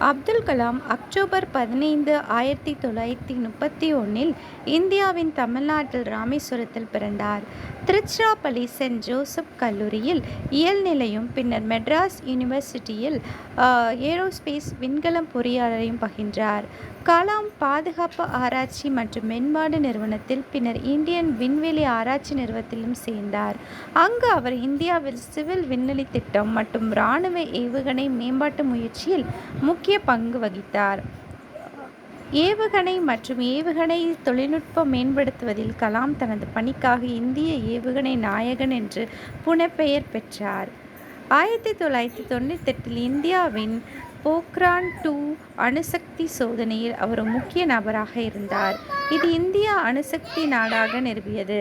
Abdul Kalam October 15, 1931 இந்தியாவின் தமிழ்நாட்டில் ராமேஸ்வரத்தில் பிறந்தார். திருச்சிராப்பள்ளி சென்ட் ஜோசப் கல்லூரியில் இயல்நிலையும், பின்னர் மெட்ராஸ் யூனிவர்சிட்டியில் ஏரோஸ்பேஸ் விண்கலம் பொறியியலையும் பயின்றார். கலாம் பாதுகாப்பு ஆராய்ச்சி மற்றும் மேம்பாடு நிறுவனத்தில், பின்னர் இந்தியன் விண்வெளி ஆராய்ச்சி நிறுவனத்திலும் சேர்ந்தார். அங்கு அவர் இந்தியாவில் சிவில் விண்வெளி திட்டம் மற்றும் இராணுவ ஏவுகணை மேம்பாட்டு முயற்சியில் முக்கிய பங்கு வகித்தார். ஏவுகணை மற்றும் ஏவுகணை தொழில்நுட்பம் மேம்படுத்துவதில் கலாம் தனது பணிக்காக இந்திய ஏவுகணை நாயகன் என்று புனைப்பெயர் பெற்றார். 1998 இந்தியாவின் போக்ரான்-2 அணுசக்தி சோதனையில் அவர் முக்கிய நபராக இருந்தார். இது இந்தியா அணுசக்தி நாடாக நிறுவியது.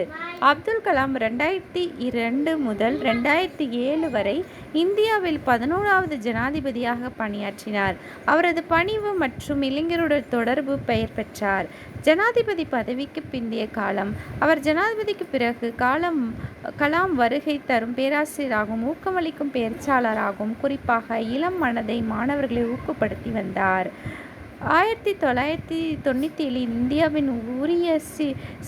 அப்துல் கலாம் 2002 முதல் 2007 வரை இந்தியாவில் 11வது ஜனாதிபதியாக பணியாற்றினார். அவரது பணிவு மற்றும் இளைஞருடன் தொடர்பு பெயர் பெற்றார். ஜனாதிபதி பதவிக்கு பிந்தைய காலம். அவர் ஜனாதிபதிக்கு பிறகு கலாம் வருகை தரும் பேராசிரியராகவும் ஊக்கமளிக்கும் பேச்சாளராகவும் குறிப்பாக இளம் மனதை மாணவர்களை ஊக்கப்படுத்தி வந்தார். 1997 இந்தியாவின் உரிய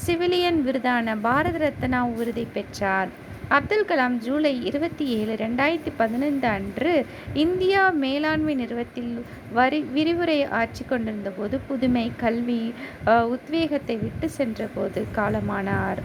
சிவிலியன் விருதான பாரத ரத்னா விருதை பெற்றார். அப்துல் கலாம் ஜூலை 27, 2015 அன்று இந்தியா மேலாண்மை நிறுவனத்தில் விரிவுரை ஆற்றி கொண்டிருந்த போது புதுமை, கல்வி, உத்வேகத்தை விட்டு சென்ற போது காலமானார்.